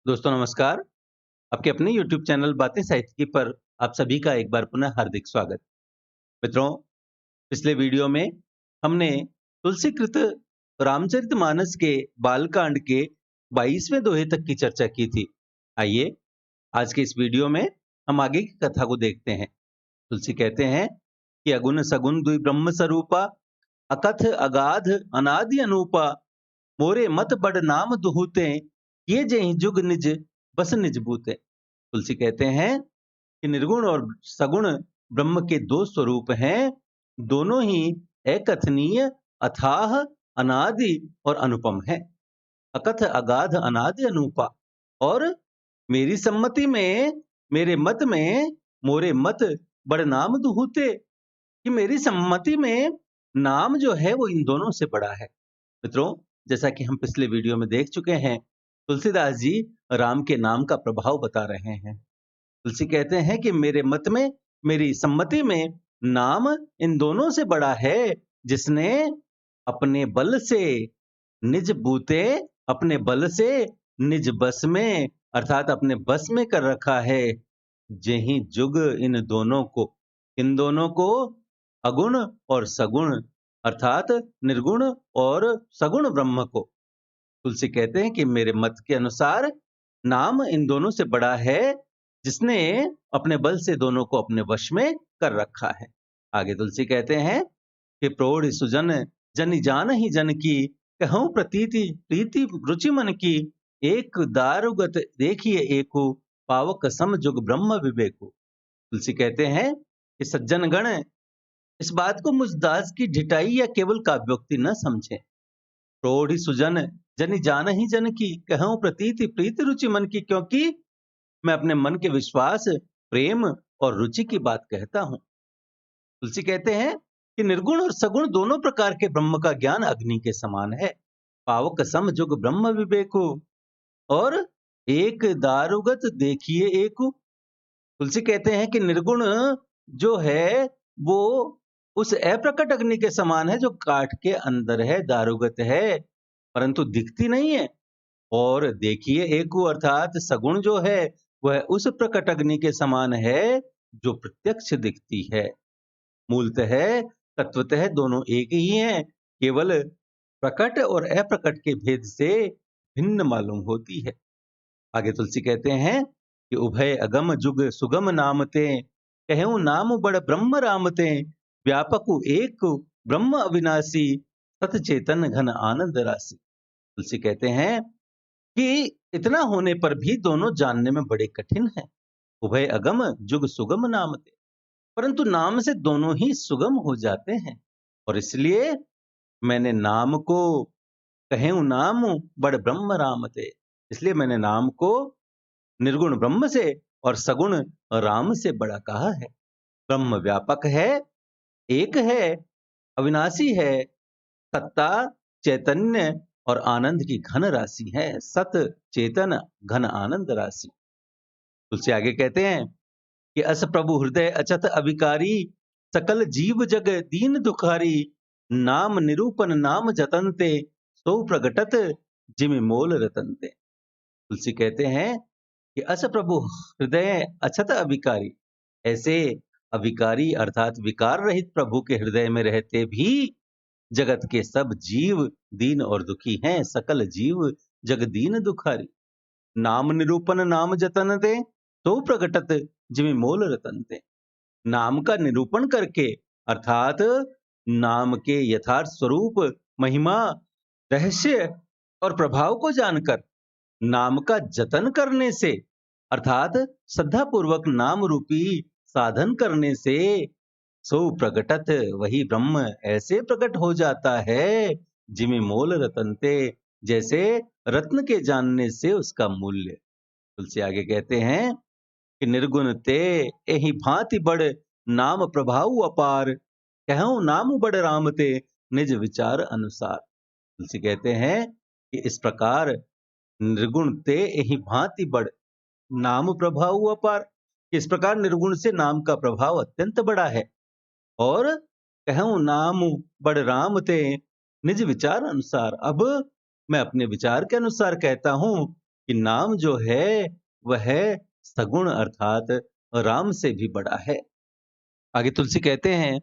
दोस्तों नमस्कार। आपके अपने YouTube चैनल बातें साहित्य की पर आप सभी का एक बार पुनः हार्दिक स्वागत। मित्रों, पिछले वीडियो में हमने तुलसीकृत रामचरितमानस के बालकांड के 22वें दोहे तक की चर्चा की थी। आइए आज के इस वीडियो में हम आगे की कथा को देखते हैं। तुलसी कहते हैं कि अगुन सगुन दुई ब्रह्म स्वरूपा, अकथ अगाध अनादि अनूपा, मोरे मत बड़ नाम दुहूते, ये जेहि जुग निज बस निज बूते। तुलसी कहते हैं कि निर्गुण और सगुण ब्रह्म के दो स्वरूप हैं। दोनों ही अकथनीय, अथाह, अनादि और अनुपम है। अकथ अगाध अनादि अनूपा। और मेरी सम्मति में, मेरे मत में, मोरे मत बड़ नाम दुहूते, कि मेरी सम्मति में नाम जो है वो इन दोनों से बड़ा है। मित्रों, जैसा कि हम पिछले वीडियो में देख चुके हैं, तुलसीदास जी राम के नाम का प्रभाव बता रहे हैं। तुलसी कहते हैं कि मेरे मत में, मेरी सम्मति में नाम इन दोनों से बड़ा है, जिसने अपने बल से निज बूते, अपने बल से निज बस में, अर्थात अपने बस में कर रखा है। जेहि जुग इन दोनों को, इन दोनों को, अगुण और सगुण, अर्थात निर्गुण और सगुण ब्रह्म को। तुलसी कहते हैं कि मेरे मत के अनुसार नाम इन दोनों से बड़ा है, जिसने अपने बल से दोनों को अपने वश में कर रखा है। आगे तुलसी कहते हैं कि प्रौढ़ सुजन जन जान ही जन की, कहूं प्रतीति प्रीति रुचि मन की, एक दारुगत देखिए एको, पावक सम जुग ब्रह्म विवेको। तुलसी कहते हैं कि सज्जन गण इस बात को मुझ दास की ढिठाई या केवल काव्योक्ति न समझे। प्रौढ़ सुजन जनि जान ही जन की, कहूं प्रतीति प्रीति रुचि मन की, क्योंकि मैं अपने मन के विश्वास, प्रेम और रुचि की बात कहता हूं। तुलसी कहते हैं कि निर्गुण और सगुण दोनों प्रकार के ब्रह्म का ज्ञान अग्नि के समान है। पावक सम जुग ब्रह्म विवेको। और एक दारुगत देखिए एक। तुलसी कहते हैं कि निर्गुण जो है वो उस अप्रकट अग्नि के समान है, जो काठ के अंदर है, दारुगत है, परंतु दिखती नहीं है। और देखिए एक, अर्थात सगुण जो है वह उस प्रकट अग्नि के समान है, जो प्रत्यक्ष दिखती है। मूलतः तत्वतः दोनों एक ही हैं, केवल प्रकट और अप्रकट के भेद से भिन्न मालूम होती है। आगे तुलसी कहते हैं कि उभय अगम जुग सुगम नामते, कहूँ नाम बड़ ब्रह्म रामते, व्यापक एक ब्रह्म अविनाशी, सत चेतन घन आनंद राशि। तुलसी कहते हैं कि इतना होने पर भी दोनों जानने में बड़े कठिन हैं। उभय अगम जुग सुगम नामते, परंतु नाम से दोनों ही सुगम हो जाते हैं। और इसलिए मैंने नाम को, कहें नाम बड़ ब्रह्म रामते, इसलिए मैंने नाम को निर्गुण ब्रह्म से और सगुण राम से बड़ा कहा है। ब्रह्म व्यापक है, एक है, अविनाशी है, सत्ता, चैतन्य और आनंद की घन राशि है। सत चेतन घन आनंद राशि। तुलसी आगे कहते हैं कि अस प्रभु हृदय अचत अविकारी, सकल जीव जग दीन दुखारी, नाम निरूपन नाम जतनते, सो प्रगटत जिमि मोल रतनते। तुलसी कहते हैं कि अस प्रभु हृदय अछत अविकारी, ऐसे अविकारी अर्थात विकार रहित प्रभु के हृदय में रहते भी जगत के सब जीव दीन और दुखी हैं। सकल जीव जग दीन दुखारी, नाम निरूपण नाम जतन दे, तो प्रगटत जिमि मोल रतन दे। नाम का निरूपण करके, अर्थात नाम के यथार्थ स्वरूप, महिमा, रहस्य और प्रभाव को जानकर, नाम का जतन करने से, अर्थात श्रद्धा पूर्वक नाम रूपी साधन करने से, सो प्रगटत वही ब्रह्म ऐसे प्रकट हो जाता है, जिमि मोल रतनते, जैसे रत्न के जानने से उसका मूल्य। तुलसी आगे कहते हैं कि निर्गुण ते एहि भांति बड़, नाम प्रभाव अपार, कहूँ नाम बड़ राम ते, निज विचार अनुसार। तुलसी कहते हैं कि इस प्रकार निर्गुण ते एहि भांति बड़, नाम प्रभाव अपार, इस प्रकार निर्गुण से नाम का प्रभाव अत्यंत बड़ा है। और कहूँ नाम बड़ राम ते, निज विचार अनुसार। अब मैं अपने विचार के अनुसार कहता हूं कि नाम जो है वह सगुण अर्थात राम से भी बड़ा है। आगे तुलसी कहते हैं,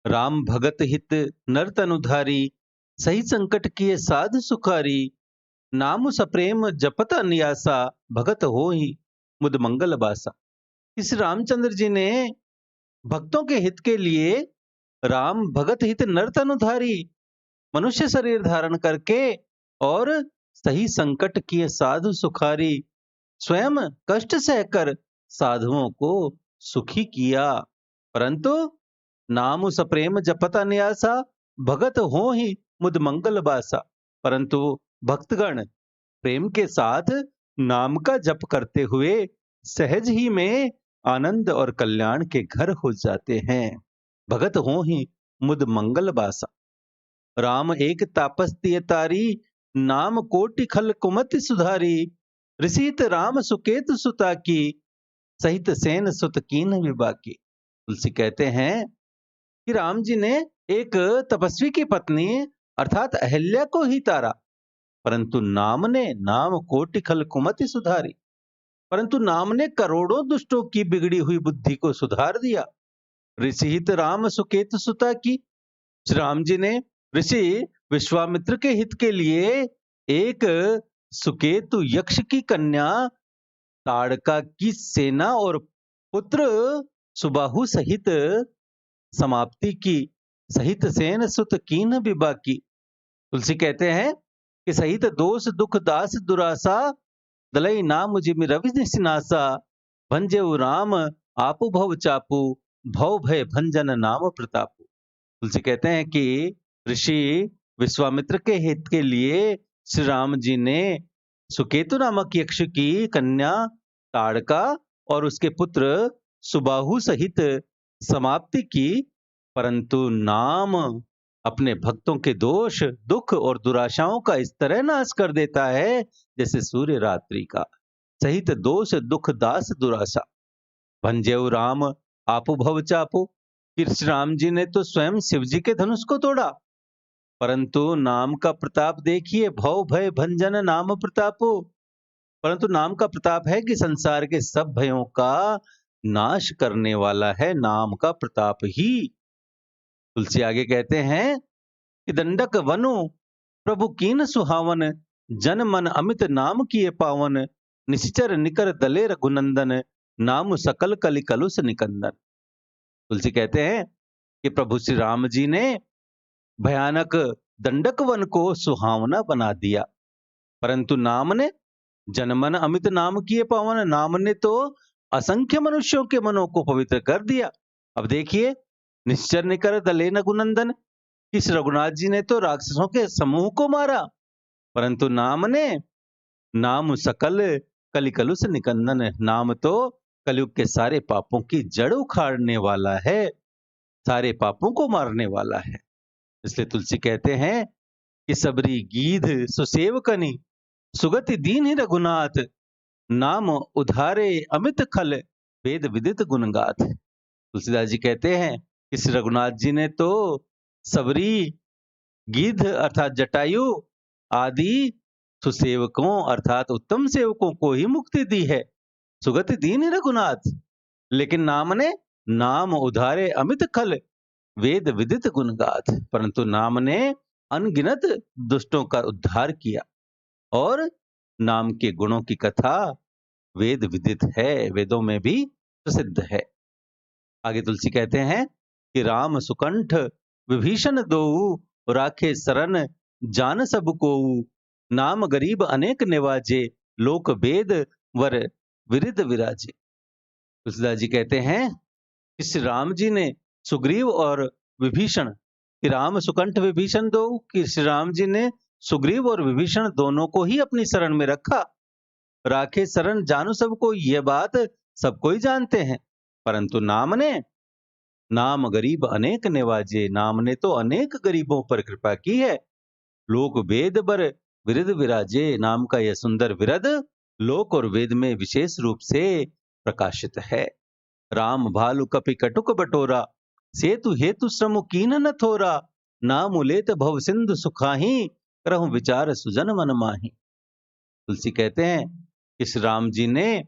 राम भगत हित नर तनुधारी, सही संकट किए साध सुखारी, नाम सप्रेम जपत अन्यासा, भगत हो ही मुद मंगल बासा। इस रामचंद्र जी ने भक्तों के हित के लिए राम भगत हित नर तनुधारी, मनुष्य शरीर धारण करके और सही संकट किए साधु सुखारी, स्वयं कष्ट सहकर साधुओं को सुखी किया। परंतु नाम सप्रेम जपता न्यासा, भगत हो ही मुद मंगल बासा। परंतु भक्तगण प्रेम के साथ नाम का जप करते हुए सहज ही में आनंद और कल्याण के घर हो जाते हैं। भगत हो ही मुद मंगल बासा। राम एक तापस तिय तारी, नाम कोटि खल कुमति सुधारी, ऋषित राम सुकेत सुता की, सहित सेन सुत कीन विबाकी। तुलसी कहते हैं कि राम जी ने एक तपस्वी की पत्नी अर्थात अहल्या को ही तारा, परंतु नाम ने नाम कोटि खल कुमति सुधारी, परंतु नाम ने करोड़ों दुष्टों की बिगड़ी हुई बुद्धि को सुधार दिया। ऋषिहित राम सुकेत सुता की, श्री राम जी ने ऋषि विश्वामित्र के हित के लिए एक सुकेतु यक्ष की कन्या ताड़का की सेना और पुत्र सुबाहु सहित समाप्ति की, सहित सेन सुत कीन विबाकी। तुलसी कहते हैं कि सहित दोष दुख दास दुरासा, दलई नाम जिमि रवि निसिनासा, भंजेउ राम आपु भव चापू, भव भय भंजन नाम प्रतापू। तुलसी कहते हैं कि ऋषि विश्वामित्र के हित के लिए श्री राम जी ने सुकेतु नामक यक्ष की कन्या ताड़का और उसके पुत्र सुबाहु सहित समाप्ति की, परंतु नाम अपने भक्तों के दोष दुख और दुराशाओं का इस तरह नाश कर देता है जैसे सूर्य रात्रि का। सहित दोष दुख दास दुराशा, भंजेउ राम आपु भव चापू। फिर श्री राम जी ने तो स्वयं शिव जी के धनुष को तोड़ा, परंतु नाम का प्रताप देखिए, भव भय भंजन नाम प्रतापो। परंतु नाम का प्रताप है कि संसार के सब भयों का नाश करने वाला है नाम का प्रताप ही। तुलसी आगे कहते हैं कि दंडक वनु प्रभु कीन सुहावन, जन मन अमित नाम किए पावन, निश्चर निकर दले रघुनंदन, नाम सकल कलि कलुष निकंदन। तुलसी कहते हैं कि प्रभु श्री राम जी ने भयानक दंडक वन को सुहावना बना दिया, परंतु नाम ने जनमन अमित नाम किए पावन, नाम ने तो असंख्य मनुष्यों के मनों को पवित्र कर दिया। अब देखिए, निश्चर निकर दले रघुनंदन, इस रघुनाथ जी ने तो राक्षसों के समूह को मारा, परंतु नाम ने नाम सकल कलि कलुष निकंदन, नाम तो कलयुग के सारे पापों की जड़ उखाड़ने वाला है, सारे पापों को मारने वाला है। इसलिए तुलसी कहते हैं कि सबरी गीध सुसेवकनी, सुगति दीन ही रघुनाथ, नाम उधारे अमित खल, वेद विदित गुणगाथ। तुलसीदास जी कहते हैं इस रघुनाथ जी ने तो सबरी गिद्ध अर्थात जटायु आदि सुसेवकों अर्थात उत्तम सेवकों को ही मुक्ति दी है। सुगति दीन ही रघुनाथ, लेकिन नाम ने नाम उधारे अमित खल, वेद विदित गुणगाथ, परंतु नाम ने अनगिनत दुष्टों का उद्धार किया और नाम के गुणों की कथा वेद विदित है, वेदों में भी प्रसिद्ध है। आगे तुलसी कहते हैं कि राम सुकंठ विभीषण दोऊ, राखे शरण जान सब कोऊ, नाम गरीब अनेक निवाजे, लोक वेद वर विरिध विराजे। तुलसीदास जी कहते हैं इस राम जी ने सुग्रीव और विभीषण, कि राम सुकंठ विभीषण दो, कि श्री राम जी ने सुग्रीव और विभीषण दोनों को ही अपनी शरण में रखा। राखे शरण जानू सबको, यह बात सब कोई जानते हैं, परंतु नाम ने नाम गरीब अनेक निवाजे, नाम ने तो अनेक गरीबों पर कृपा की है। लोक वेद बर विरध विराजे, नाम का यह सुंदर विरध लोक और वेद में विशेष रूप से प्रकाशित है। राम भालु कपि कटुक बटोरा, सेतु हेतु श्रम कीन न थोरा, नाम उलेत भव सिंधु सुखाही, करहु विचार सुजन मन माही। तुलसी कहते हैं, इस राम जी ने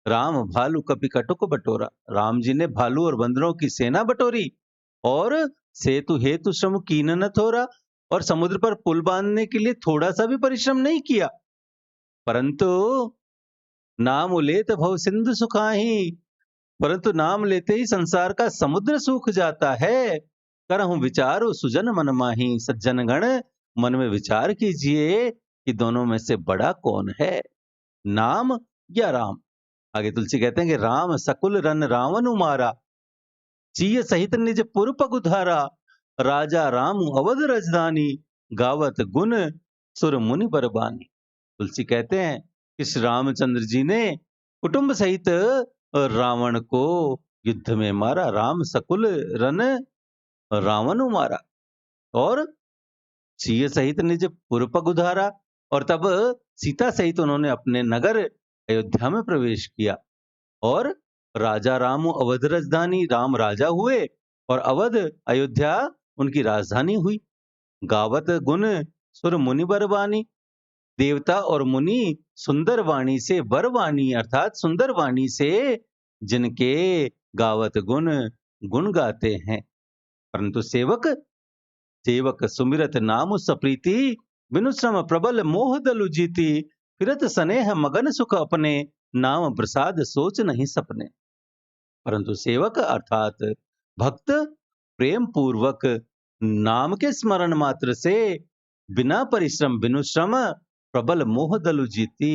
राम भालू कपि कटुक बटोरा। राम जी ने भालू और बंदरों की सेना बटोरी और सेतु हेतु श्रम कीन न थोरा, और समुद्र पर पुल बांधने के लिए थोड़ा सा भी परिश्रम नहीं किया। परंतु नाम लेत भव सिंधु सुखाही, परंतु नाम लेते ही संसार का समुद्र सूख जाता है। करहूं विचारो सुजन मन माही। सज्जन गण मन में विचार कीजिए कि दोनों में से बड़ा कौन है, नाम या राम। आगे तुलसी कहते हैं कि राम सकुल रन रावण उमारा, चीय सहित निज पुर पगुधारा। राजा राम अवध रजधानी, गावत गुण सुर मुनि बरबानी। तुलसी कहते हैं कि श्री रामचंद्र जी ने कुटुंब सहित रावण को युद्ध में मारा। राम सकुल रन रावण मारा और सीय सहित निज पुरपग उधारा, और तब सीता सहित उन्होंने अपने नगर अयोध्या में प्रवेश किया। और राजा राम अवध राजधानी, राम राजा हुए और अवध अयोध्या उनकी राजधानी हुई। गावत गुण सुर मुनि बरवानी, देवता और मुनि सुंदर वाणी से, बरवाणी अर्थात सुंदर वाणी से जिनके गावत गुण गुण गाते हैं। परंतु सेवक सेवक सुमिरत नाम सप्रीति, बिनु श्रम प्रबल मोह दलु जीती। फिरत स्नेह मगन सुख अपने, नाम प्रसाद सोच नहीं सपने। परंतु सेवक अर्थात भक्त प्रेम पूर्वक नाम के स्मरण मात्र से बिना परिश्रम बिनु श्रम प्रबल मोह दलु जीती,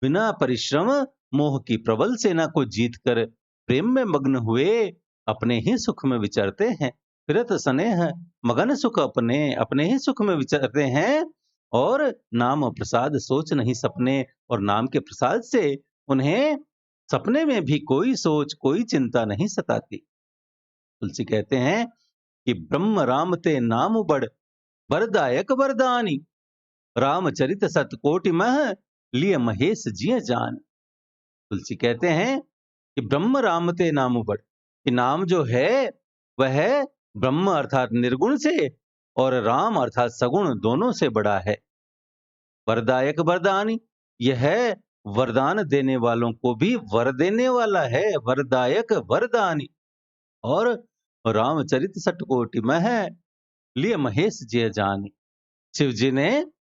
बिना परिश्रम मोह की प्रबल सेना को जीतकर प्रेम में मग्न हुए अपने ही सुख में विचरते हैं। फिरत स्नेह मगन सुख अपने, अपने ही सुख में विचरते हैं और नाम प्रसाद सोच नहीं सपने। और नाम के प्रसाद से उन्हें सपने में भी कोई सोच कोई चिंता नहीं सताती। तुलसी कहते हैं कि ब्रह्म राम ते नाम बड़, वरदायक वरदानी। रामचरित सतकोटि मह, लिए महेश जिय जान। तुलसी कहते हैं कि ब्रह्म राम ते नाम बड़, कि नाम जो है वह ब्रह्म अर्थात निर्गुण से और राम अर्थात सगुण दोनों से बड़ा है। वरदायक वरदानी, यह वरदान देने वालों को भी वर देने वाला है। वरदायक वरदानी और रामचरित सटकोटि मह, लिए महेश जय जानी। शिव जी ने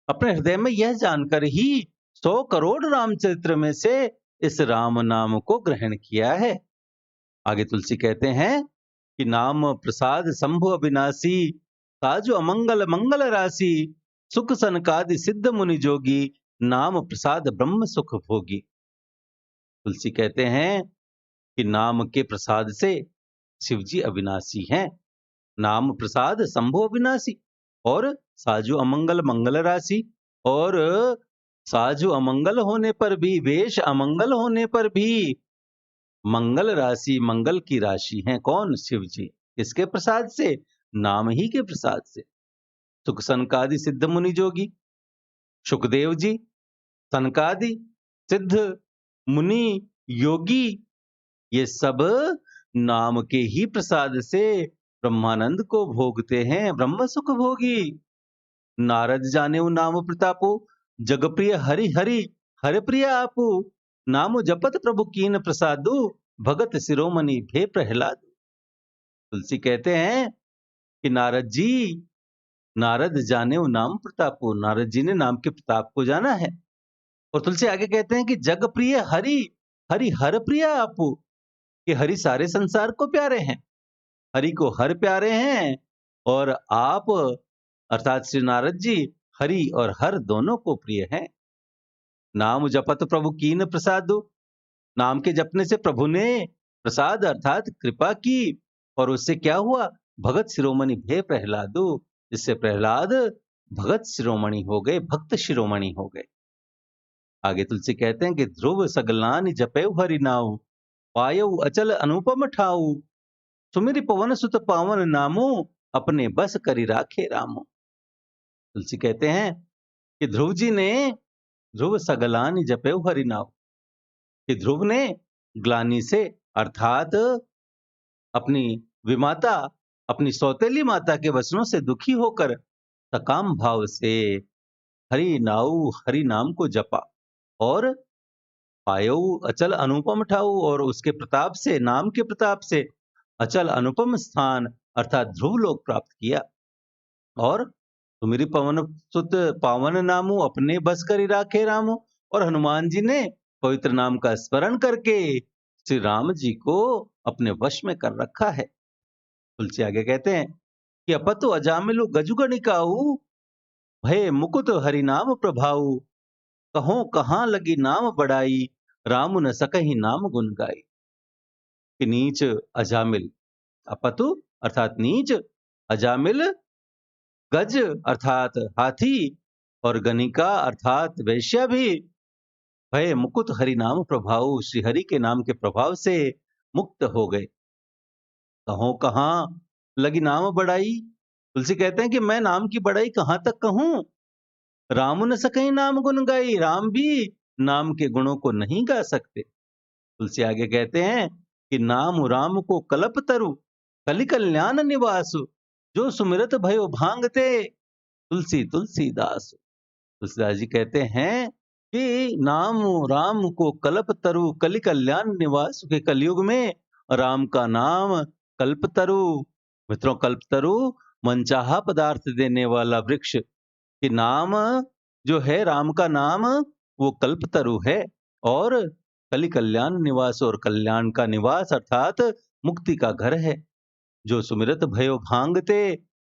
अपने हृदय में यह जानकर ही 100 करोड़ रामचरित्र में से इस राम नाम को ग्रहण किया है। आगे तुलसी कहते हैं कि नाम प्रसाद शंभु अविनाशी, साजु अमंगल मंगल राशि। सुख सनकादि सिद्ध मुनि जोगी, नाम प्रसाद ब्रह्म सुख भोगी। तुलसी कहते हैं कि नाम के प्रसाद से शिव जी अविनाशी हैं। नाम प्रसाद शंभु अविनाशी और साजु अमंगल मंगल राशि। और साजु अमंगल होने पर भी, वेश अमंगल होने पर भी मंगल राशि, मंगल की राशि हैं कौन? शिव जी। किसके प्रसाद से? नाम ही के प्रसाद से। सुख सनकादि सिद्ध मुनि जोगी, सुखदेव जी, सनकादि सिद्ध मुनि योगी, ये सब नाम के ही प्रसाद से ब्रह्मानंद को भोगते हैं, ब्रह्म सुख भोगी। नारद जाने नाम प्रतापो, जग प्रिय हरि हरि, हरि प्रिय आपू। नाम जपत प्रभु कीन प्रसादु, भगत शिरोमणि भे प्रहलाद। तुलसी कहते हैं कि नारद जाने नाम प्रतापो, नारद जी ने नाम के प्रताप को जाना है। और तुलसी आगे कहते हैं कि जग प्रिय हरि हरि, हर प्रिय आपू, कि हरि सारे संसार को प्यारे हैं, हरि को हर प्यारे हैं। और आप अर्थात श्री नारद जी हरि और हर दोनों को प्रिय हैं। नाम जपत प्रभु कीन प्रसादु, नाम के जपने से प्रभु ने प्रसाद अर्थात कृपा की। और उससे क्या हुआ? भगत शिरोमणि भे प्रहलादु, जिससे प्रहलाद भगत शिरोमणि हो गए, भक्त शिरोमणि हो गए। आगे तुलसी कहते हैं कि ध्रुव सगलानि जपयु हरि नाउ, पायउ अचल अनुपम ठाऊ। सुमिरि पवन सुत पावन नामो, अपने बस करि राखे रामो। तुलसी कहते हैं कि ध्रुव जी ने ध्रुव सगलानि जपयु हरि नाउ, कि ध्रुव ने ग्लानि से अर्थात अपनी विमाता, अपनी सौतेली माता के वचनों से दुखी होकर सकाम भाव से हरि नाऊ हरि नाम को जपा और पायो अचल अनुपम ठाऊ, और उसके प्रताप से, नाम के प्रताप से अचल अनुपम स्थान अर्थात ध्रुव लोक प्राप्त किया। और तुम्हारी पवन सुत पावन नामू अपने बस करी राखे रामू, और हनुमान जी ने पवित्र नाम का स्मरण करके श्री राम जी को अपने वश में कर रखा है। तुलसी आगे कहते हैं कि अपतु अजामिलु गजुगणिकाऊ, भय मुकुट हरि नाम प्रभाऊ, कहो कहाँ लगी नाम बड़ाई, राम न सकहि नाम गुन गाई। कि नीच अजामिल, अपतु अर्थात नीच, अजामिल गज अर्थात हाथी, और गणिका अर्थात वैश्या भी, भय मुकुट हरि नाम प्रभाव, श्री हरि के नाम के प्रभाव से मुक्त हो गए। कहो कहाँ लगी नाम बड़ाई, तुलसी कहते हैं कि मैं नाम की बड़ाई कहां तक कहूं। राम न सके नाम गुण गाई, राम भी नाम के गुणों को नहीं गा सकते। तुलसी आगे कहते हैं कि नाम राम को कलप तरु, कलि कल्याण निवासु, जो सुमिरत भयो भांगते, तुलसी तुलसीदास। तुलसीदास जी कहते हैं कि नाम राम को कल्प तरु, कलि कल्याण निवास, के कलयुग में राम का नाम कल्पतरु। मित्रों, कल्पतरु मनचाहा पदार्थ देने वाला वृक्ष, कि नाम जो है राम का नाम वो कल्पतरु है, और कलि कल्याण निवास, और कल्याण का निवास अर्थात मुक्ति का घर है। जो सुमिरत भयो भांगते,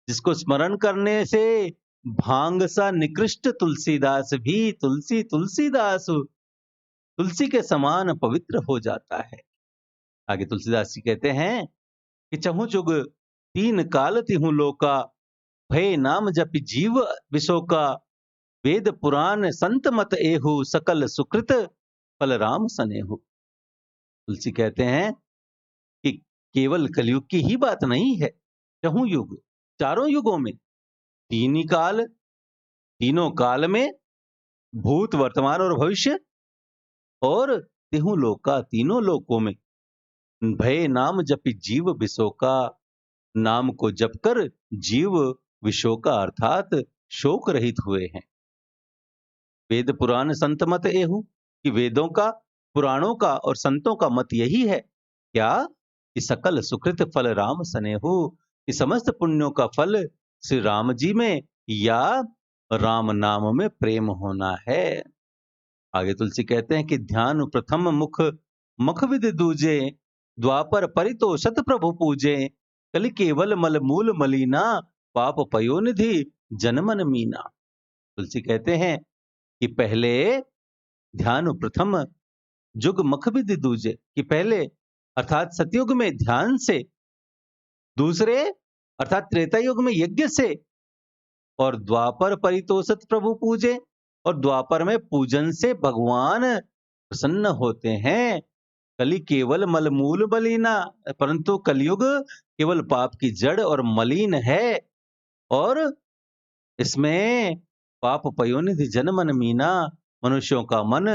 जिसको स्मरण करने से भांग सा निकृष्ट तुलसीदास भी तुलसी तुलसीदास, तुलसी के समान पवित्र हो जाता है। आगे तुलसीदास जी कहते हैं कि चहु जुग तीन काल तिहु लोका, भय नाम जपि जीव विशोका, वेद पुराण संत मत एहु, सकल सुकृत फल राम सनेहु। तुलसी कहते हैं कि केवल कलयुग की ही बात नहीं है, चहु युग, चारों युगों में, तीन ही काल, तीनों काल में, भूत वर्तमान और भविष्य, और तिहु लोका, तीनों लोकों में, भय नाम जपि जीव विशोका, नाम को जपकर जीव विशोका अर्थात शोक रहित हुए हैं। वेद पुराण संत मत एहु, कि वेदों का, पुराणों का और संतों का मत यही है क्या, कि सकल सुकृत फल राम सनेहु, कि समस्त पुण्यों का फल श्री राम जी में या राम नाम में प्रेम होना है। आगे तुलसी कहते हैं कि ध्यान प्रथम मुख मख विद दूजे, द्वापर परितोषत प्रभु पूजे, कलि केवल मल मूल मलीना, पाप पयोनिधि जनमन मीना। तुलसी कहते हैं कि पहले ध्यान प्रथम जुग मख विद दूजे, कि पहले अर्थात सतयुग में ध्यान से, दूसरे अर्थात त्रेता युग में यज्ञ से, और द्वापर परितोषत प्रभु पूजे, और द्वापर में पूजन से भगवान प्रसन्न होते हैं। कलि केवल मल मूल मलीना, परंतु कलयुग केवल पाप की जड़ और मलिन है, और इसमें पाप पयोनिधि जनमन मीना, मनुष्यों का मन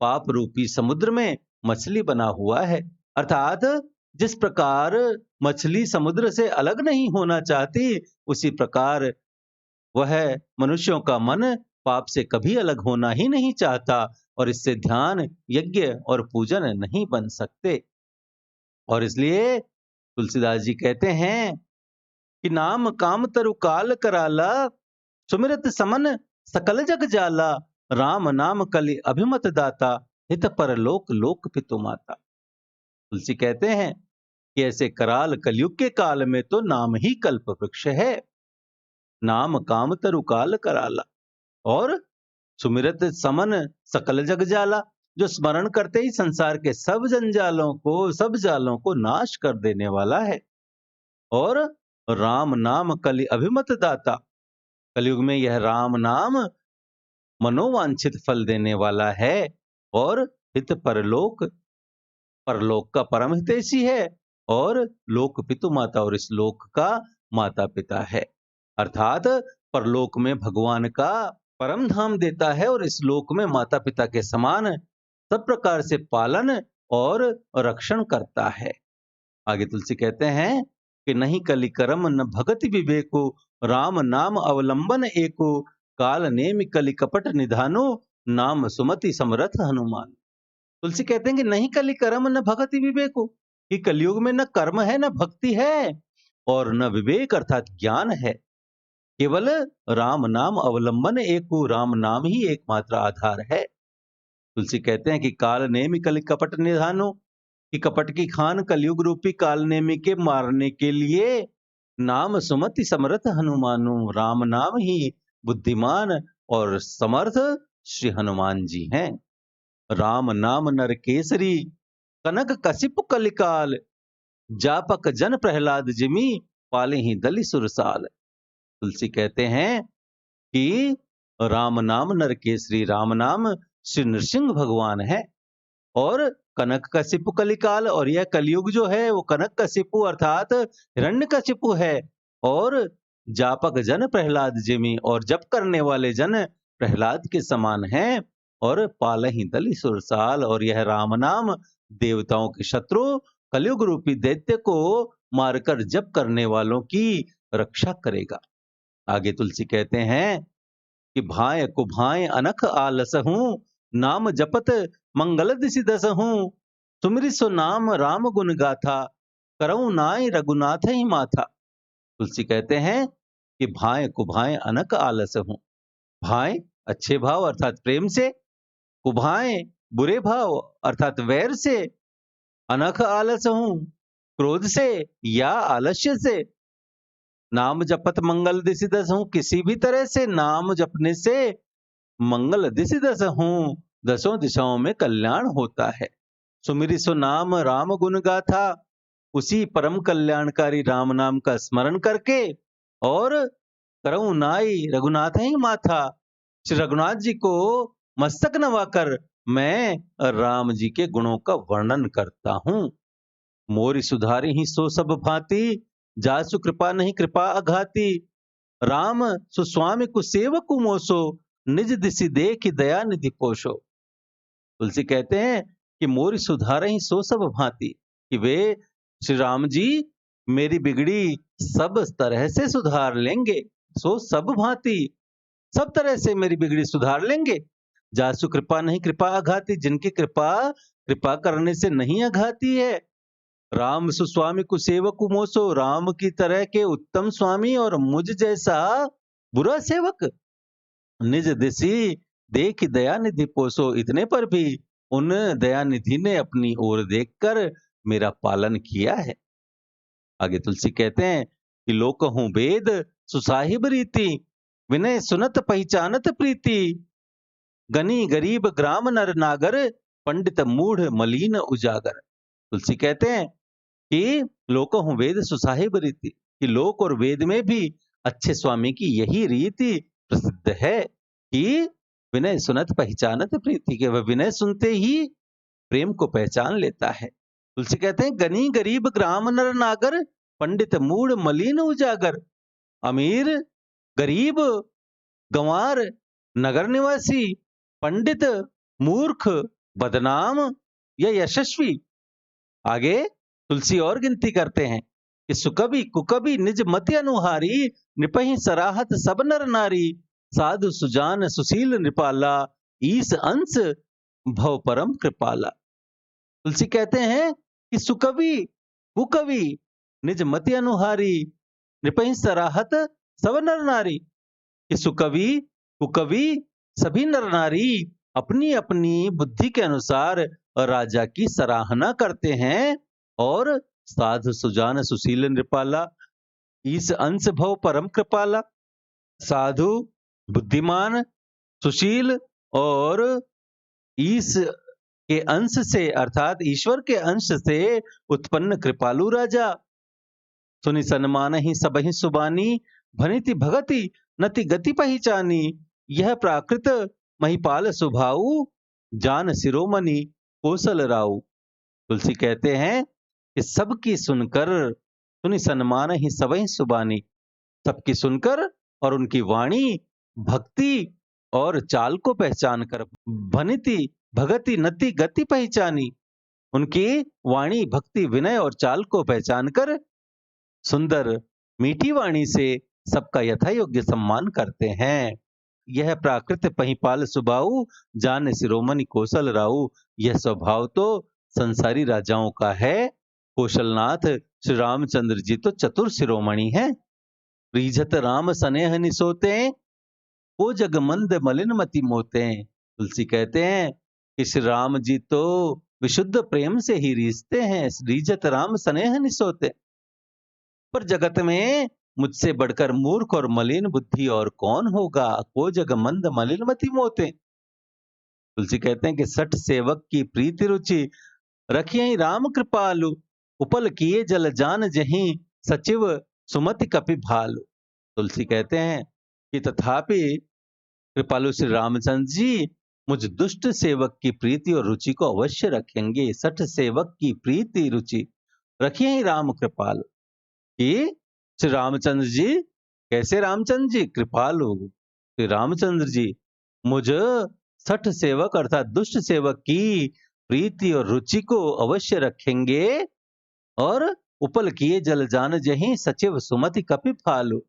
पाप रूपी समुद्र में मछली बना हुआ है। अर्थात जिस प्रकार मछली समुद्र से अलग नहीं होना चाहती, उसी प्रकार वह मनुष्यों का मन पाप से कभी अलग होना ही नहीं चाहता, और इससे ध्यान, यज्ञ और पूजन नहीं बन सकते। और इसलिए तुलसीदास जी कहते हैं कि नाम काम तरु काल कराला, सुमिरत समन सकल जग जाला, राम नाम कलि अभिमत दाता, हित पर लोक लोक पितु माता। तुलसी कहते हैं कि ऐसे कराल कलयुग के काल में तो नाम ही कल्प वृक्ष है। नाम काम तरु काल कराला, और सुमिरत समन सकल जग जाला, जो स्मरण करते ही संसार के सब जंजालों को, सब जालों को नाश कर देने वाला है। और राम नाम कलि अभिमत दाता, कलयुग में यह राम नाम मनोवांछित फल देने वाला है, और हित परलोक, परलोक का परम हितैषी है, और लोक पितु माता, और इस लोक का माता पिता है। अर्थात परलोक में भगवान का परम धाम देता है, और इस लोक में माता पिता के समान सब प्रकार से पालन और रक्षण करता है। आगे तुलसी कहते हैं कि नहीं कलि करम न भगति विवेको, राम नाम अवलंबन एको, काल नेमि कलि कपट निधानो, नाम सुमति समरथ हनुमान। तुलसी कहते हैं कि नहीं कलि कर्म न भक्ति विवेको, कि कलयुग में न कर्म है न भक्ति है और न विवेक अर्थात ज्ञान है। केवल राम नाम अवलंबन एको, राम नाम ही एकमात्र आधार है। तुलसी कहते हैं कि काल नेमि कलि कपट निधानो, कि कपट की खान कलयुग रूपी काल नेमि के मारने के लिए नाम सुमति समर्थ हनुमानु, राम नाम ही बुद्धिमान और समर्थ श्री हनुमान जी हैं। राम नाम नर केसरी, कनक कसिप कलिकाल, जापक जन प्रहलाद जिमि, पाले ही दलि सुरसाल। तुलसी कहते हैं कि राम नाम नर केसरी, राम नाम श्री नृसिंह भगवान है और कनक कशिपु कलिकाल, और यह कलयुग जो है वो कनक कशिपु अर्थात हिरण्यकशिपु है, और जापक जन प्रहलाद जिमि, और जप करने वाले जन प्रहलाद के समान हैं, और पालहि दलि सुरसाल, और यह राम नाम देवताओं के शत्रु कलयुग रूपी दैत्य को मारकर जप करने वालों की रक्षा करेगा। आगे तुलसी कहते हैं कि भाय कुभाय अनख आलस हूं, नाम जपत मंगल दिसि दस हूं, तुमरि सो नाम राम गुण गाथा, करऊ नाय रघुनाथ ही माथा। तुलसी कहते हैं कि भाय कुभाय अनख आलस हूं। भाय अच्छे भाव अर्थात प्रेम से, कुभाय बुरे भाव अर्थात वैर से, अनख आलस हूं क्रोध से या आलस्य से, नाम जपत मंगल दिसि दस हूं, किसी भी तरह से नाम जपने से मंगल दिसि दस हूं, दसों दिशाओं में कल्याण होता है। सुमिरि सो नाम राम गुण गाथा, उसी परम कल्याणकारी राम नाम का स्मरण करके, और करऊ नाई रघुनाथ ही माथा, श्री रघुनाथ जी को मस्तक नवाकर मैं राम जी के गुणों का वर्णन करता हूं। मोरि सुधारि ही सो सब भांति, जासु कृपा नहीं कृपा अघाती, राम सुस्वामी कुसेवकु मोसो, निज दिसि देखि दया निधि पोषो। तुलसी कहते हैं कि मोरि सुधार ही सो सब भांति, कि वे श्री राम जी मेरी बिगड़ी सब तरह से सुधार लेंगे, सो सब भांति सब तरह से मेरी बिगड़ी सुधार लेंगे। जासु कृपा नहीं कृपा अघाती, जिनकी कृपा कृपा करने से नहीं अघाती है। राम सुस्वामी कुसेवक मोसो, राम की तरह के उत्तम स्वामी और मुझ जैसा बुरा सेवक, निज दिसी देख दया निधि पोसो, इतने पर भी उन दया निधि ने अपनी ओर देखकर मेरा पालन किया है। आगे तुलसी कहते हैं कि लोकहूं वेद सुसाहिब रीति, विनय सुनत पहचानत प्रीति, गनी गरीब ग्राम नर नागर, पंडित मूढ़ मलीन उजागर। तुलसी कहते हैं कि लोकहूं वेद सुसाहिब रीति, कि लोक और वेद में भी अच्छे स्वामी की यही रीति प्रसिद्ध है कि विनय सुनत पहचानत प्रीति, के वह विनय सुनते ही प्रेम को पहचान लेता है। तुलसी कहते हैं गनी गरीब ग्राम नर नागर, पंडित मूढ़ मलीन उजागर। अमीर गरीब गंवार नगर निवासी, पंडित मूर्ख बदनाम या यशस्वी। आगे तुलसी और गिनती करते हैं कि सुकवि कुकवि निज मति अनुहारी, नृपहि सराहत सब नर नारी, साधु सुजान सुशील नृपाला, ईस अंश भव परम कृपाला। तुलसी कहते हैं कि सुकवि कुकवि निज मति अनुहारी, नृपहि सराहत सब नर नारी, कि सुकवि कुकवि सभी नर नारी अपनी अपनी बुद्धि के अनुसार राजा की सराहना करते हैं, और साधु सुजान सुशील नृपाला, इस अंश भव परम कृपाला, साधु बुद्धिमान सुशील और ईस के अंश से अर्थात ईश्वर के अंश से उत्पन्न कृपालु राजा, सुनि सन्मान ही सब ही सुबानी, भनिति भगति नति गति पहचानी, यह प्राकृत महिपाल सुभाऊ, जान शिरोमणि कौशल राऊ। तुलसी कहते हैं कि सबकी सुनकर, सुनि सन्मान ही सब ही सुबानी, सबकी सुनकर और उनकी वाणी भक्ति और चाल को पहचान कर, भनिति भगति नति गति पहचानी, उनकी वाणी भक्ति विनय और चाल को पहचान कर सुंदर मीठी वाणी से सबका यथा योग्य सम्मान करते हैं। यह प्राकृत पहिपाल सुबाऊ, जान शिरोमणि कौशल राऊ। यह स्वभाव तो संसारी राजाओं का है, कौशलनाथ श्री रामचंद्र जी तो चतुर शिरोमणि हैं। रीझत राम सनेह निसोते, वो जग मंद मलिन मति मोते। तुलसी कहते हैं कि श्री राम जी तो विशुद्ध प्रेम से ही रीझते हैं, रीझत राम स्नेह निसोते। पर जगत में मुझसे बढ़कर मूर्ख और मलिन बुद्धि और कौन होगा, को जग मंद मलिन मति मोते। तुलसी कहते हैं कि सठ सेवक की प्रीति रुचि, रखिए ही राम कृपालु। उपल किए जल जान जहीं, सचिव सुमति कपि भालु। तुलसी कहते हैं कि तथापि कृपालु श्री रामचंद्र जी मुझ दुष्ट सेवक की प्रीति और रुचि को अवश्य रखेंगे। सठ सेवक की प्रीति रुचि, रखिए ही राम कृपालु। कि श्री रामचंद्र जी, कैसे रामचंद्र जी? कृपालु श्री रामचंद्र जी मुझ सठ सेवक अर्थात दुष्ट सेवक की प्रीति और रुचि को अवश्य रखेंगे। और उपल किए जल जान जहीं, सचिव सुमति कपि फालु।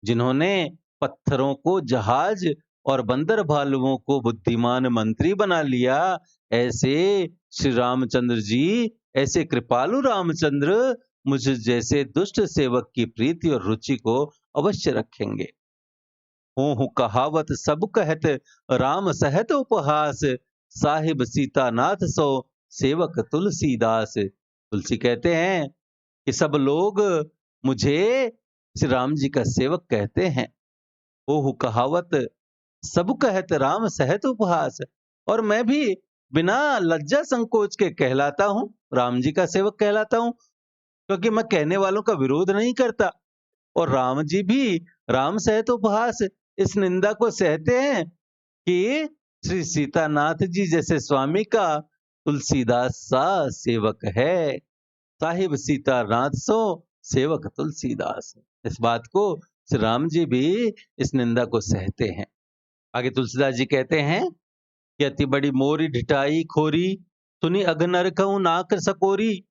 जिन्होंने पत्थरों को जहाज और बंदर भालुओं को बुद्धिमान मंत्री बना लिया, ऐसे श्री रामचंद्र जी, ऐसे कृपालु रामचंद्र मुझ जैसे दुष्ट सेवक की प्रीति और रुचि को अवश्य रखेंगे। हूँ कहावत सब कहत, राम सहत उपहास। साहिब सीतानाथ सो, सेवक तुलसीदास। तुलसी कहते हैं कि सब लोग मुझे श्री राम जी का सेवक कहते हैं। ओह कहावत सब कहत, राम सहत उपहास। और मैं भी बिना लज्जा संकोच के कहलाता हूँ, राम जी का सेवक कहलाता हूँ, क्योंकि मैं कहने वालों का विरोध नहीं करता। और राम जी भी राम सहत उपहास, इस निंदा को सहते हैं कि श्री सीतानाथ जी जैसे स्वामी का तुलसीदास सा सेवक है। साहिब सीतानाथ सो, सेवक तुलसीदास। इस बात को श्री राम जी भी इस निंदा को सहते हैं। आगे तुलसीदास जी कहते हैं कि अति बड़ी मोरी ढिठाई खोरी, सुनी अघनर कहूं नाक सकोरी।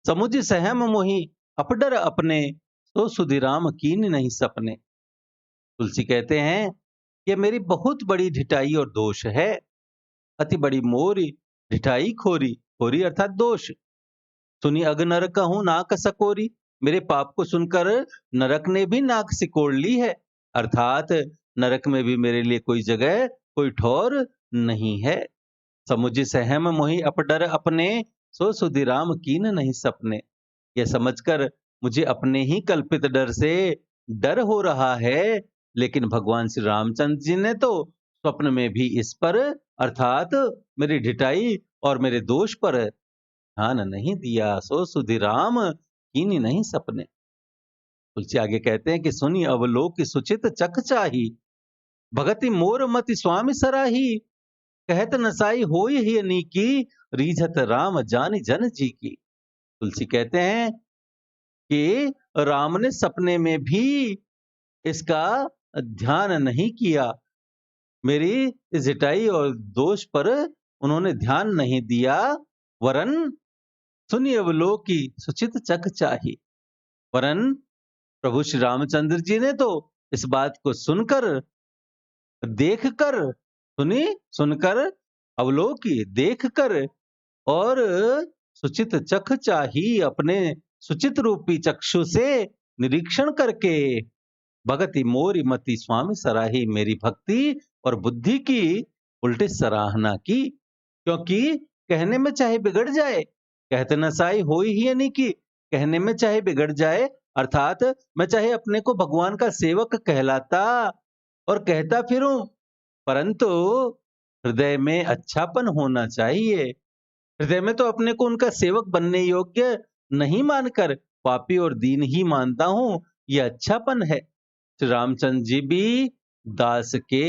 समुझ सहम मोहि अपडर अपने, तो सुधिराम कीन नहीं सपने। तुलसी कहते हैं कि मेरी बहुत बड़ी ढिठाई और दोष है। अति बड़ी मोरी ढिठाई खोरी, खोरी अर्थात दोष। सुनी अग नरक कहूं नाक सकोरी, मेरे पाप को सुनकर नरक ने भी नाक सिकोड़ ली है। अर्थात नरक में भी मेरे लिए कोई जगह, कोई ठौर नहीं है। समुझ सहम मोहि अपडर अपने, सो सुधिराम कीन नहीं सपने। यह समझकर मुझे अपने ही कल्पित डर से डर हो रहा है, लेकिन भगवान श्री रामचंद्र जी ने तो स्वप्न में भी इस पर अर्थात मेरी ढिठाई और मेरे दोष पर ध्यान नहीं दिया। सो सुधिराम कीनी नहीं सपने। तुलसी आगे कहते हैं कि सुनी अवलोक सुचित चक चाही, भगति मोर मति स्वामी सराही। कहत नसाई होई ही नीकी, रीझत राम जानी जन जी की। तुलसी कहते हैं कि राम ने सपने में भी इसका ध्यान नहीं किया, मेरी इस ढिठाई और दोष पर उन्होंने ध्यान नहीं दिया। वरन सुनिए अवलोकी सुचित चक चाही, वरन प्रभु श्री रामचंद्र जी ने तो इस बात को सुनकर, देखकर, सुनी सुनकर, अवलोकी देखकर और सुचित चख चाही, अपने सुचित रूपी चक्षु से निरीक्षण करके, भगति मोरी मति स्वामी सराही, मेरी भक्ति और बुद्धि की उल्टे सराहना की। क्योंकि कहने में चाहे बिगड़ जाए, कहते नसाई हो ही नहीं की, कहने में चाहे बिगड़ जाए, अर्थात मैं चाहे अपने को भगवान का सेवक कहलाता और कहता फिरूं, परंतु हृदय में अच्छापन होना चाहिए। हृदय में तो अपने को उनका सेवक बनने योग्य नहीं मानकर पापी और दीन ही मानता हूं, यह अच्छापन है। श्री रामचंद्र जी भी दास के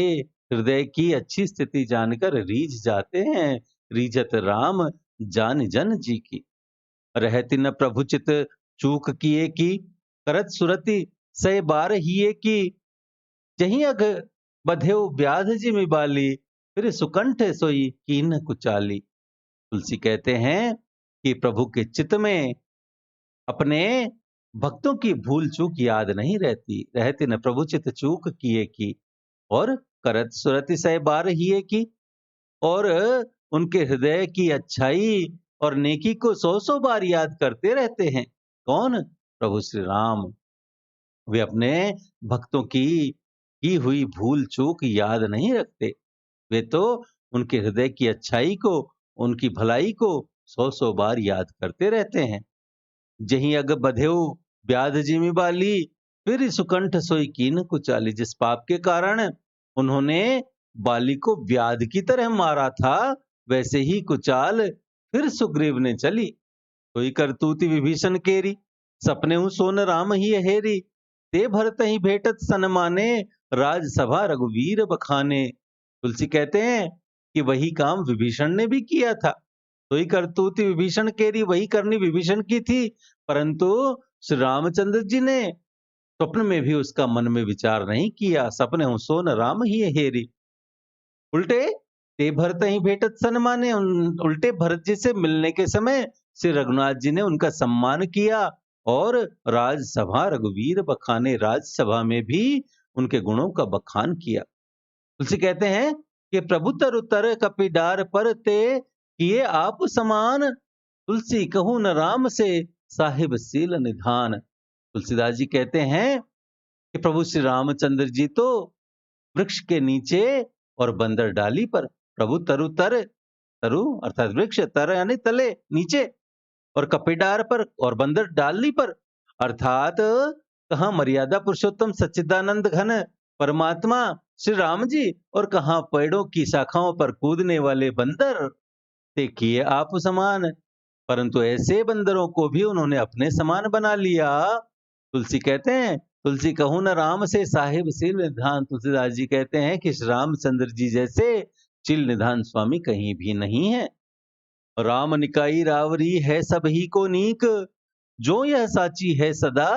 हृदय की अच्छी स्थिति जानकर रीझ जाते हैं। रीझत राम जान जन जी की, रहती न प्रभु चित चूक किए की, करत सुरति सय बार हिए की। जहीं अग बधेउ व्याध जी मिबाली, फिर सुकंठ सोई कीन कुचाली। तुलसी कहते हैं कि प्रभु के चित्त में अपने भक्तों की भूल चूक याद नहीं रहती। रहती न प्रभु चित चूक किए की, और करत सुरति सह बार हिये की। और उनके हृदय की अच्छाई और नेकी को सौ सौ बार याद करते रहते हैं। कौन? प्रभु श्री राम। वे अपने भक्तों की हुई भूल चूक याद नहीं रखते। वे तो उनके हृदय की अच्छाई को, उनकी भलाई को सौ सौ बार याद करते रहते हैं। जहीं अग बधेऊ ब्याध जिमि बाली, फिर सुकंठ सोई कीन कुचाली। जिस पाप के कारण उन्होंने बाली को व्याध की तरह मारा था, वैसे ही कुचाल फिर सुग्रीव ने चली। सोई करतूति विभीषण केरी, सपने हूँ सोन राम ही हेरी। ते भरत ही भेटत सनमाने, राजसभा रघुवीर बखाने। तुलसी कहते हैं कि वही काम विभीषण ने भी किया था। सोई करतूति विभीषण केरी, वही करनी विभीषण की थी, परंतु श्री रामचंद्र जी ने स्वप्न में भी उसका मन में विचार नहीं किया। सपने हूं सोन राम ही हेरी। उल्टे ते भरत ही भेटत सन्माने, उल्टे भरत जी से मिलने के समय श्री रघुनाथ जी ने उनका सम्मान किया। और राजसभा रघुवीर बखाने, राजसभा में भी उनके गुणों का बखान किया। तुलसी कहते हैं कि प्रभु तरु तर कपिडार पर ते किए आप समान, तुलसी कहूं न राम से साहिब सील निधान। तुलसीदास जी कहते हैं कि प्रभु श्री रामचंद्र जी तो वृक्ष के नीचे और बंदर डाली पर, प्रभु तरु तर, तरु अर्थात वृक्ष, तर यानी तले नीचे, और कपिडार पर और बंदर डाली पर, अर्थात कहाँ मर्यादा पुरुषोत्तम सच्चिदानंद घन परमात्मा श्री राम जी, और कहाँ पेड़ों की शाखाओं पर कूदने वाले बंदर। ते किए आप समान, परंतु ऐसे बंदरों को भी उन्होंने अपने समान बना लिया। तुलसी कहते हैं, तुलसी कहूं न राम से साहिब सील निधान। तुलसीदास जी कहते हैं कि रामचंद्र जी जैसे चिल निधान स्वामी कहीं भी नहीं है। राम निकाई रावरी है सब ही को नीक, जो यह साची है सदा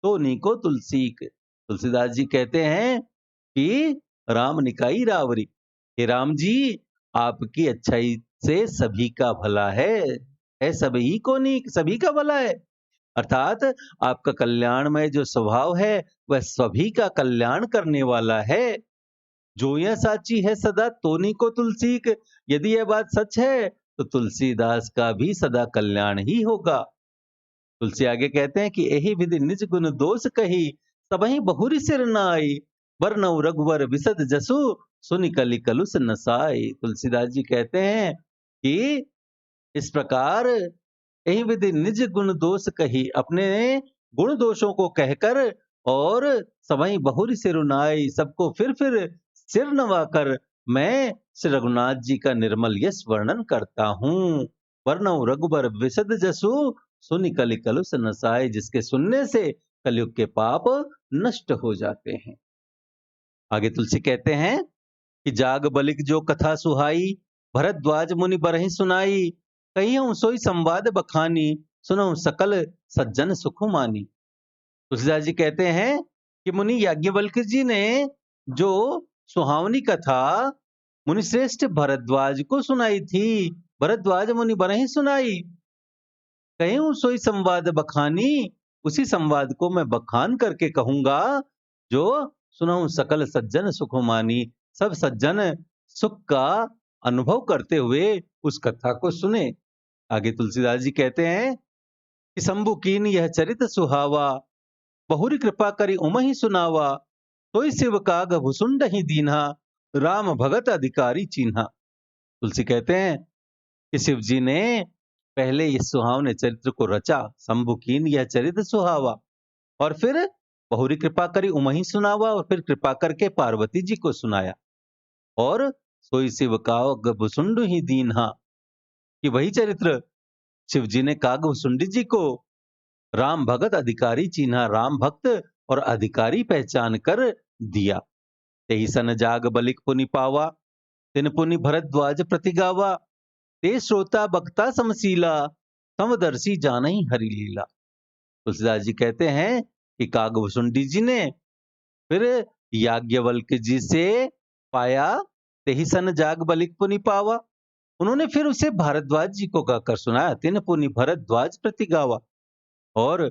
तो नीको तुलसीक। तुलसीदास जी कहते हैं कि राम निकाई रावरी, हे राम जी आपकी अच्छाई से सभी का भला है सभी को नीक, सभी का भला है। अर्थात आपका कल्याणमय जो स्वभाव है वह सभी का कल्याण करने वाला है। जो यह साची है सदा तोनी को तुलसीक, यदि यह बात सच है तो तुलसीदास का भी सदा कल्याण ही होगा। तुलसी आगे कहते हैं कि यही विधि निज गुण दोष कही, सबही बहुरी सिर नाई, वरनऊ रघुवर विसद जसु, सुनि कलि कलुष नसाई। तुलसीदास जी कहते हैं कि इस प्रकार यही विधि निज गुण दोष कही, अपने गुण दोषों को कहकर, और सबही बहुरी सिर नाई, सबको फिर सिर नवाकर मैं श्री रघुनाथ जी का निर्मल यश वर्णन करता हूँ। वर्णव रघुबर विशद जसु, सुनि कलि कलुष नसाए, जिसके सुनने से कलयुग के पाप नष्ट हो जाते हैं। आगे तुलसी कहते हैं कि जाग बलिक जो कथा सुहाई, भरद्वाज मुनि बरहि सुनाई, कहियऊं सोई संवाद बखानी, सुनऊं सकल सज्जन सुख मानी। तुलसीदास जी कहते हैं कि मुनि याज्ञवल्क्य जी ने जो सुहावनी कथा मुनिश्रेष्ठ भरद्वाज को सुनाई थी, भरद्वाज मुनि बरहि सुनाई, कहियूं सोई संवाद बखानी, उसी संवाद को मैं बखान करके कहूंगा, जो सुनऊं सकल सज्जन सुख मानी, सब सज्जन सुख का अनुभव करते हुए उस कथा को सुने। आगे तुलसीदास जी कहते हैं कि शंभु कीन यह चरित सुहावा, बहुरी कृपा करी उमहि सुनावा, तोई शिव काग भुसुंड ही दीन्हा, राम भगत अधिकारी चीन्हा। तुलसी कहते हैं कि शिव जी ने पहले इस सुहावने चरित्र को रचा, शंभु कीन यह चरित्र सुहावा, और फिर बहुरी कृपा करी उमहि सुनावा, और फिर कृपा करके पार्वती जी को सुनाया। और सोई शिव काग भुसुंड ही दीन्हा, कि वही चरित्र शिव जी ने कागभुसुंडी जी को राम भगत अधिकारी चीन्हा, राम भक्त और अधिकारी पहचान कर दिया। तेहि सन जाग बलिक पुनि पावा, तिन पुनि भरद्वाज प्रतिगावा, ते श्रोता बक्ता समशीला, समदर्शी जानहि हरि लीला। तुलसीदास जी कहते हैं कि कागभुसुंडी जी ने फिर याज्ञवल्क्य जी से पाया, तेहि सन जाग बलिक पुनि पावा, उन्होंने फिर उसे भारद्वाज जी को कहकर सुनाया, तिन पुनि भरद्वाज प्रतिगावा, और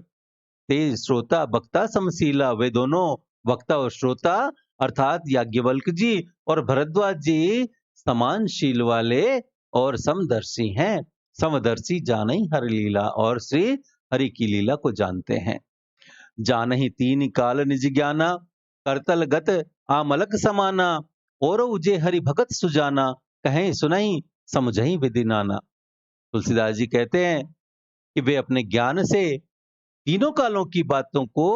ते श्रोता वक्ता समशीला, वे दोनों वक्ता और श्रोता अर्थात याज्ञवल्क जी और भरद्वाज जी समान शील वाले और समदर्शी हैं। समदर्शी जानई हरि लीला और श्री हरि की लीला को जानते हैं। जानहि तीन काल निज ज्ञाना, करतल गत आमलक समाना, और उजे हरि भगत सुजाना, कहें सुनहि समझहि विधि नाना। तुलसीदास जी कहते हैं कि वे अपने ज्ञान से तीनों कालों की बातों को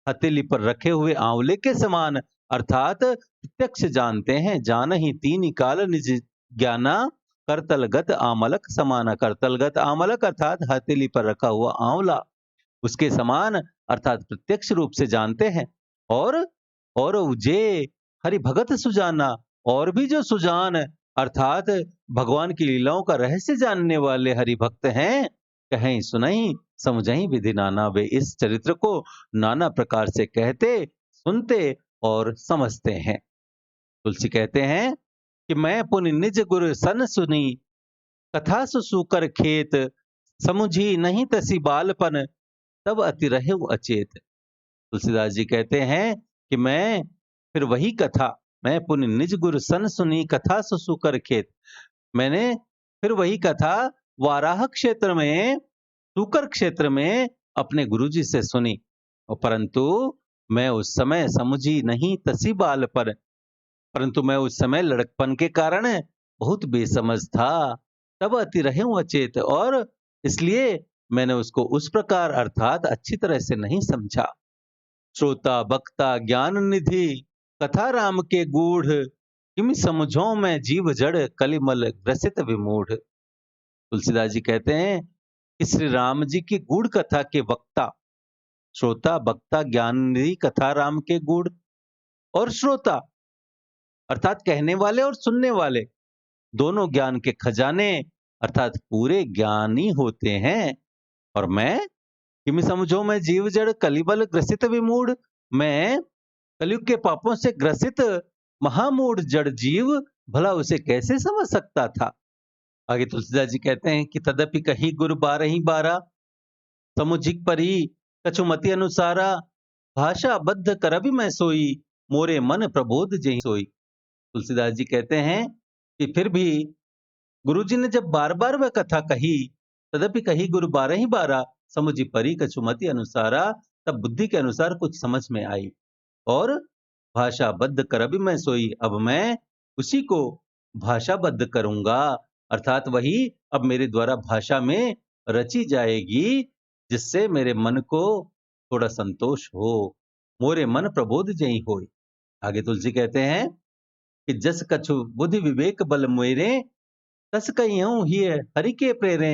हथेली पर रखे हुए आंवले के समान अर्थात प्रत्यक्ष जानते हैं। जानहि तीन काल निज ज्ञाना, करतलगत आमलक समाना। करतलगत आमलक अर्थात हथेली पर रखा हुआ आंवला, उसके समान अर्थात प्रत्यक्ष रूप से जानते हैं। और उजे हरि भगत सुजाना, और भी जो सुजान अर्थात भगवान की लीलाओं का रहस्य जानने वाले हरि भक्त हैं, कहीं सुनहि समझहि विधि नाना। वे इस चरित्र को नाना प्रकार से कहते, सुनते और समझते हैं। तुलसी कहते हैं कि मैं पुनि निज गुर सन सुनी, कथा सुसूकर खेत, समुझी नहीं तसी बालपन, तब अति रहु अचेत। तुलसीदास जी कहते हैं कि मैं फिर वही कथा, मैं पुनि निज गुर सन सुनी, कथा सुसूकर खेत। मैंने फिर वही कथा वाराह क्षेत्र में, सूकर क्षेत्र में अपने गुरुजी से सुनी, और परंतु मैं उस समय समझी नहीं तसी बालपन, परंतु मैं उस समय लड़कपन के कारण बहुत बेसमझ था। तब अति रहूं अचेत, और इसलिए मैंने उसको उस प्रकार अर्थात अच्छी तरह से नहीं समझा। श्रोता बक्ता ज्ञान निधि, कथा राम के गूढ़, किम समझो मैं जीव जड़, कलिमल ग्रसित विमूढ़। तुलसीदास जी कहते हैं कि श्री राम जी की गूढ़ कथा के वक्ता, श्रोता बक्ता ज्ञान निधि, कथा राम के गूढ़, और श्रोता अर्थात कहने वाले और सुनने वाले दोनों ज्ञान के खजाने अर्थात पूरे ज्ञानी होते हैं। और मैं किम समझो मैं जीव जड़, कलिबल ग्रसित विमूढ़, मैं कलयुग के पापों से ग्रसित महामूढ़ जड़ जीव भला उसे कैसे समझ सकता था। आगे तुलसीदास जी कहते हैं कि तदपि कही गुरु बारही बारा, समुझिक परी कछुमति अनुसारा, भाषा बद्ध करबि मैं सोई, मोरे मन प्रबोध जेहि सोई। तुलसीदास जी कहते हैं कि फिर भी गुरुजी ने जब बार बार वह कथा कही, तदपि कही गुरु बारही बारा, समुझि परी कछुमति अनुसारा, तब बुद्धि के अनुसार कुछ समझ में आई, और भाषाबद्ध करबि मैं सोई, अब मैं उसी को भाषाबद्ध करूंगा, अर्थात वही अब मेरे द्वारा भाषा में रची जाएगी, जिससे मेरे मन को थोड़ा संतोष हो। मोरे मन प्रबोध जई होय। आगे तुलसी कहते हैं कि जस कछु बुद्धि विवेक बल मेरे, तस कहियूं ही हरि के प्रेरे,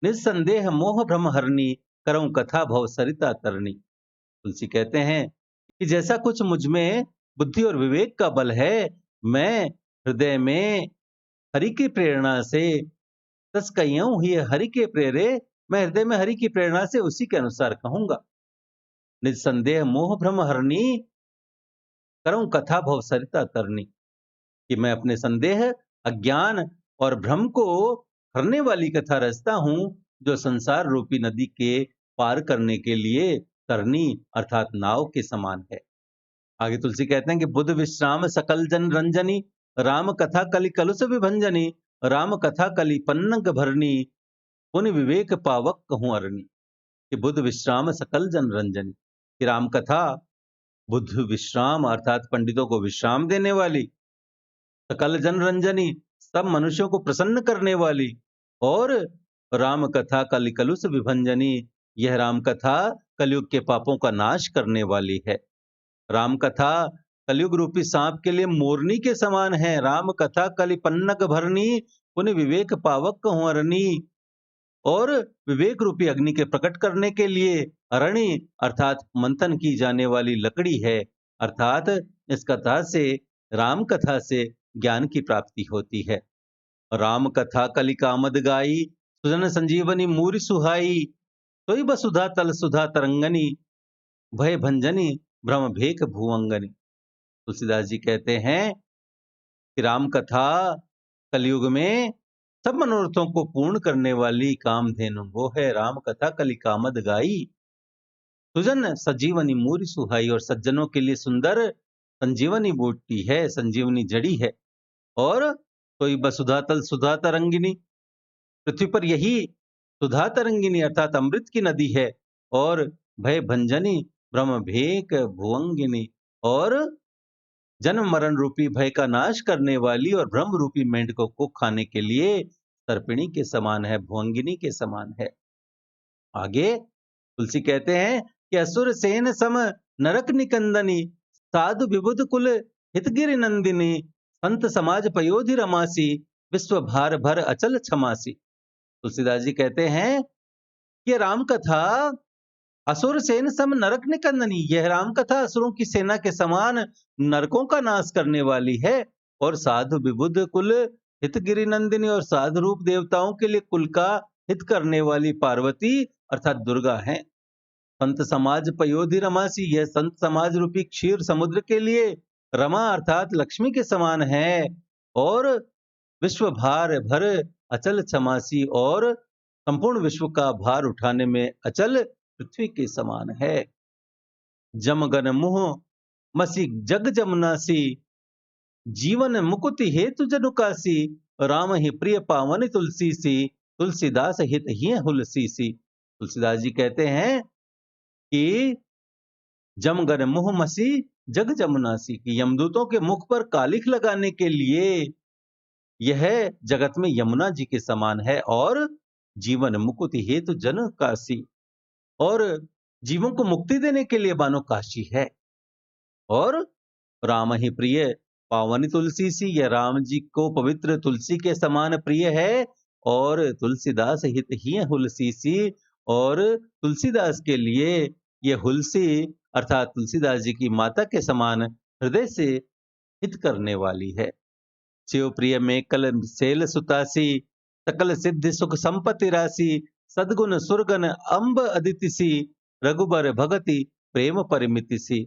निस्संदेह मोह भ्रम हरनी, करऊं कथा भव सरिता तरनी। तुलसी कहते हैं कि जैसा कुछ मुझ में बुद्धि और विवेक का बल है, मैं हृदय में हरि की प्रेरणा से, तस कहियूं ही हरि के प्रेरे, मैं हृदय में हरि की प्रेरणा से उसी के अनुसार कहूंगा। निस्संदेह मोह भ्रम हरनी, करऊं कथा भव सरिता तरनी, कि मैं अपने संदेह, अज्ञान और भ्रम को हरने वाली कथा रचता हूं, जो संसार रूपी नदी के पार करने के लिए तरनी अर्थात नाव के समान है। आगे तुलसी कहते हैं कि बुद्ध विश्राम सकल जन रंजनी, राम कथा कलि कलुष विभंजनी, राम कथा कलि पन्नग भरनी, पुनि विवेक पावक कहूं अरनी। कि बुद्ध विश्राम सकल जन रंजनी, कि राम कथा बुद्ध विश्राम अर्थात पंडितों को विश्राम देने वाली, सकल जन रंजनी सब मनुष्यों को प्रसन्न करने वाली, और राम कथा कलि कलुष विभंजनी, यह राम कथा कलयुग के पापों का नाश करने वाली है। राम कथा कलयुग रूपी सांप के लिए मोरनी के समान है। राम कथा कलि पन्नग भरनी, पुनि विवेक पावक कहूं अरनी, और विवेक रूपी अग्नि के प्रकट करने के लिए अरणी अर्थात मंथन की जाने वाली लकड़ी है। अर्थात इस कथा से, राम कथा से ज्ञान की प्राप्ति होती है। राम कथा कलि कामद गाई, सुजन संजीवनी मूरि सुहाई, सोई बसुधा तल सुधा तरंगनी, भय भंजनी भ्रम भेक भुवंगनी। तुलसीदास जी कहते हैं कि राम कथा कलयुग में सब मनोरथों को पूर्ण करने वाली कामधेनु वो है। राम कथा कलि कामद गाई, सुजन सजीवनी मूरि सुहाई, और सज्जनों के लिए सुंदर संजीवनी बूटी है, संजीवनी जड़ी है। और कोई वसुधा तल सुधा तरंगिनी, पृथ्वी पर यही सुधा तरंगिनी अर्थात अमृत की नदी है। और भय भंजनी ब्रह्म भेक भुवंगिनी, और जन्म मरण रूपी भय का नाश करने वाली और ब्रह्म रूपी मेंढकों को खाने के लिए सर्पिणी के समान है, भुवंगिनी के समान है। आगे तुलसी कहते हैं कि असुर सेन सम नरक निकंदनी, साधु विबुध कुल हितगिरि नंदिनी, संत समाज पयोधि रमासी, विश्व भार भर अचल क्षमासी। तुलसीदास जी कहते हैं कि राम कथा असुर सेन सम नरक निकंदनी, यह राम कथा असुरों की सेना के समान नरकों का नाश करने वाली है। और साधु विबुध कुल हितगिरि नंदिनी, और साधु रूप देवताओं के लिए कुल का हित करने वाली पार्वती अर्थात दुर्गा है। संत समाज पयोधि रमासी, यह संत समाज रूपी क्षीर समुद्र के लिए रमा अर्थात लक्ष्मी के समान है। और विश्व भार भर अचल क्षमासी, और संपूर्ण विश्व का भार उठाने में अचल पृथ्वी के समान है। जमगन मुह मसी जग जमुनासी, जीवन मुकुति हेतु जनुकासी, राम ही प्रिय पावन तुलसी सी, तुलसीदास हित ही हुलसी सी। तुलसीदास जी कहते हैं कि जमगन मुह मसी जग जमुनासी, की यमदूतों के मुख पर कालिख लगाने के लिए यह जगत में यमुना जी के समान है। और जीवन मुकुति हेतु जन काशी, और जीवों को मुक्ति देने के लिए बानो काशी है। और राम ही प्रिय पावनी तुलसी सी, यह राम जी को पवित्र तुलसी के समान प्रिय है। और तुलसीदास हित ही हुलसी सी, और तुलसीदास के लिए यह हुलसी अर्थात तुलसीदास जी की माता के समान हृदय से हित करने वाली है। शिव प्रिय में कल सेल सुतासी, सकल सिद्धि सुख संपत्ति राशि, सदगुण सुरगन अम्ब अदिति सी, रघुबर भगति प्रेम परिमिति सी।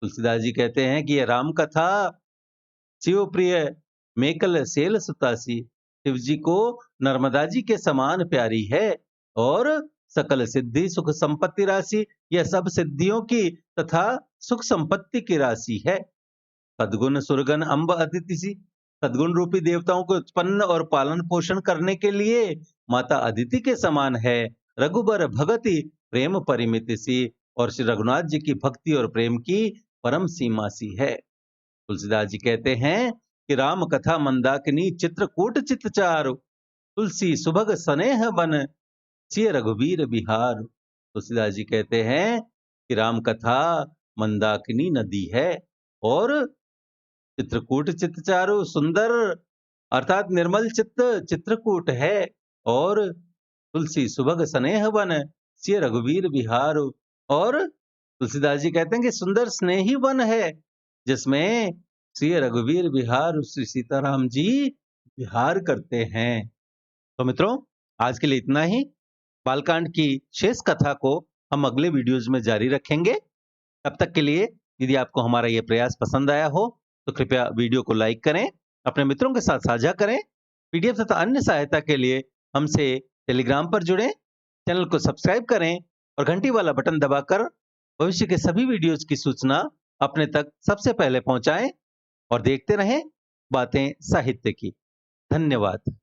तुलसीदास जी कहते हैं कि यह राम कथा शिव प्रिय मेकल सेल सुतासी, शिव जी को नर्मदा जी के समान प्यारी है। और सकल सिद्धि सुख संपत्ति राशि, यह सब सिद्धियों की तथा सुख संपत्ति की राशि है। सदगुण सुरगन अम्ब अदिति सी, सदगुण रूपी देवताओं को उत्पन्न और पालन पोषण करने के लिए माता अदिति के समान है। रघुबर भगति प्रेम परिमिति सी, और श्री रघुनाथ जी की भक्ति और प्रेम की परम सीमा सी है। तुलसीदास जी कहते हैं कि राम कथा मंदाकिनी चित्रकूट चित चारु, तुलसी सुभग स्नेह बन सिय रघुवीर बिहार। तुलसीदास जी कहते हैं कि राम कथा मंदाकिनी नदी है, और चित्रकूट चित्त चारु सुंदर अर्थात निर्मल चित्त चित्रकूट है। और तुलसी सुभग स्नेह वन सिय रघुवीर बिहार, और तुलसीदास जी कहते हैं कि सुंदर स्नेही वन है जिसमें श्री रघुवीर बिहार श्री सीताराम जी विहार करते हैं। तो मित्रों, आज के लिए इतना ही। बालकांड की शेष कथा को हम अगले वीडियोज में जारी रखेंगे। तब तक के लिए यदि आपको हमारा यह प्रयास पसंद आया हो तो कृपया वीडियो को लाइक करें, अपने मित्रों के साथ साझा करें। पीडीएफ तथा अन्य सहायता के लिए हमसे टेलीग्राम पर जुड़ें, चैनल को सब्सक्राइब करें और घंटी वाला बटन दबाकर भविष्य के सभी वीडियोज की सूचना अपने तक सबसे पहले पहुंचाएं। और देखते रहें बातें साहित्य की। धन्यवाद।